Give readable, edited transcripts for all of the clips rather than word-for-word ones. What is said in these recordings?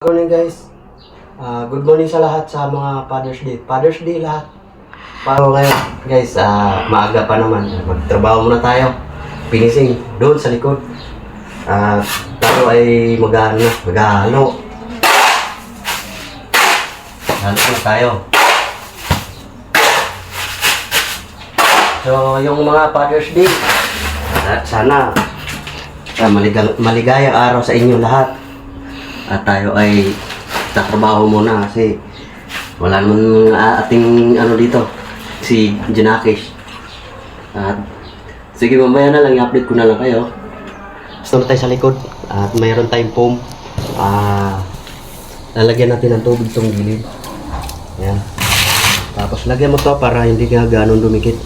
Good morning guys. Good morning sa lahat sa mga Father's Day. Father's Day lahat. Paano ngayon guys? Maaga pa naman. Magtrabaho muna tayo. Finishing doon sa likod. Tayo ay maghahalo. Halo po tayo. So yung mga Father's Day, sana maligayang araw sa inyo lahat. At tayo ay tatrabaho muna kasi wala naman ating dito, si Janakish. At sige, mamaya na lang i-update ko na lang kayo. Gusto tayo sa likod at mayroon tayong foam. Lalagyan natin ng tubig tong gilid. Ayan. Tapos lagyan mo to para hindi ka ganun dumikit.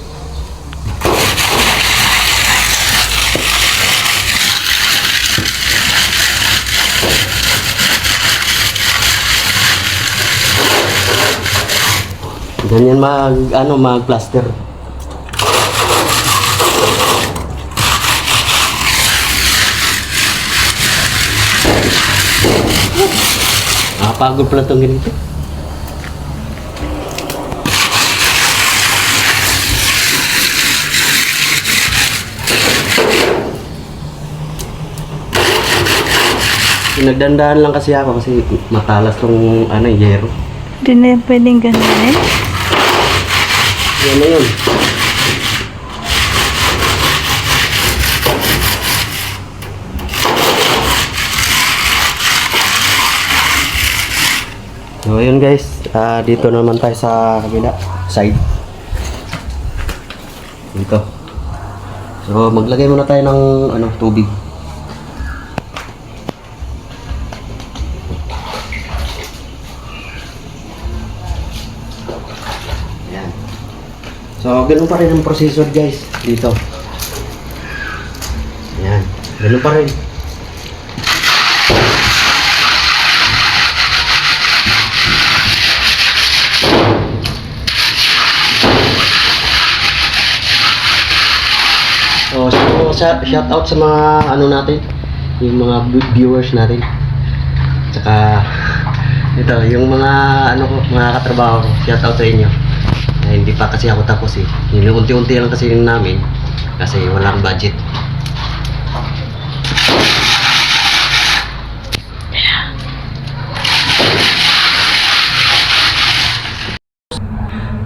Ganyan mag-plaster. Pagod pala itong ganito. Nagdandaan lang kasi ako kasi matalas tong yero. Hindi na pwedeng ganun. Yan na yun. So ayun guys, dito naman tayo sa kabila side. Dito. So maglagay muna tayo ng tubig. So, ganun pa rin ang procedure guys, dito. Ayan, ganun pa rin. So, shout out sa mga natin, yung mga viewers natin. Tsaka, ito, yung mga mga katrabaho ko, shout out sa inyo. Hindi pa kasi ako tapos eh. Unti-unti lang kasi namin kasi walang budget.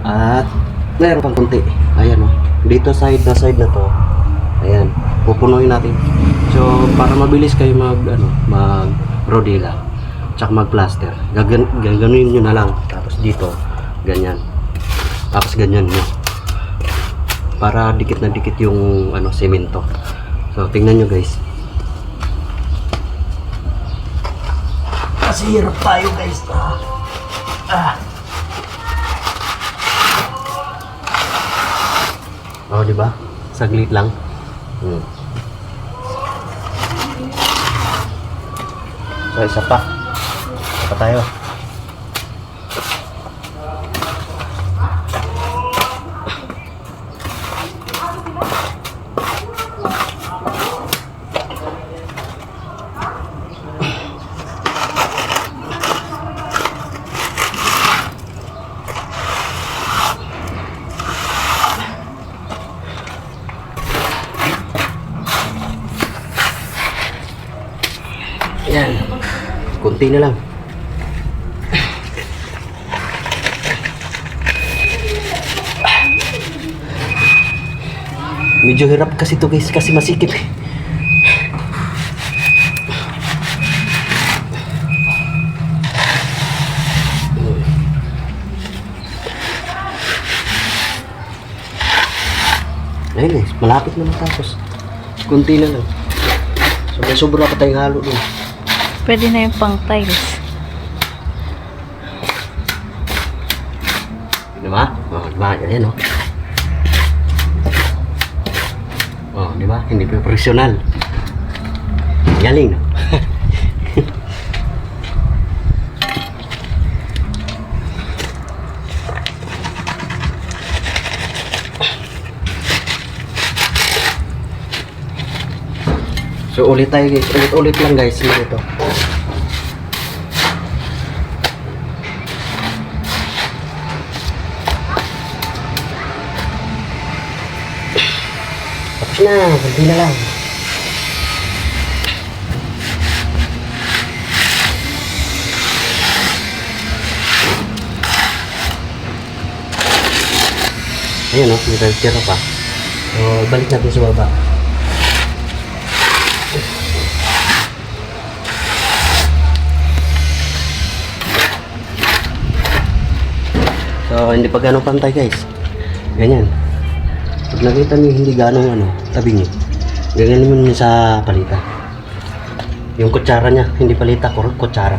At meron pang konti. Ayan dito side na to. Ayan, pupunuin natin. So para mabilis kayo mag rodila. Tsaka mag-plaster. Gaganuin nyo na lang. Tapos dito ganyan. Tapos ganyan mo. Para dikit na dikit yung semento. So tingnan nyo guys. Kasi hirap tayo guys. Oh, di ba? Saglit lang. So isa pa. Isa pa tayo. Yan. Kunti na lang. Medyo hirap kasi to guys kasi masikip. Ayun guys, malapit na matapos. Kunti na lang. So may sobra pa tayong halo dun. Pwede na yung pang tiles. Diba? Diba? Ayan diba? Hindi professional. Galing, no? So ulit tayo guys, ulit lang guys dito. na, kunti na lang. Ayun o, may tira pa. So, balik natin sa baba. So, hindi pa ganong pantay guys. Ganyan. Pag nakita niyo hindi ganong tabi niyo. Ganyan mo niyo sa palita. Yung kutsara niya, hindi palita, kutsara.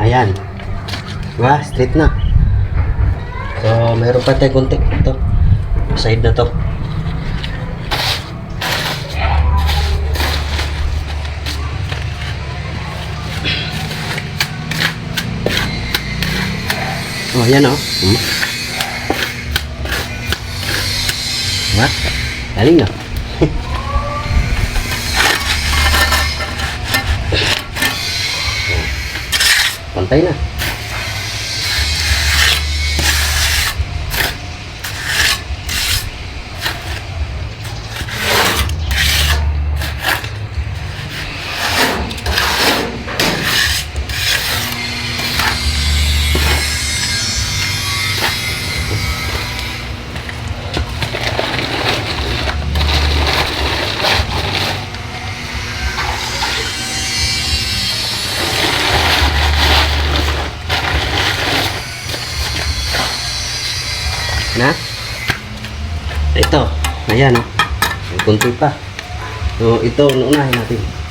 Ayan. Diba? Straight na. So, mayroon pa tayo konti. Ito. Side na to. Oh, ayan o. Diba? Galing na. Pantay na. Na? Ito. Ayan o. May kunti pa. So, ito, unahin natin.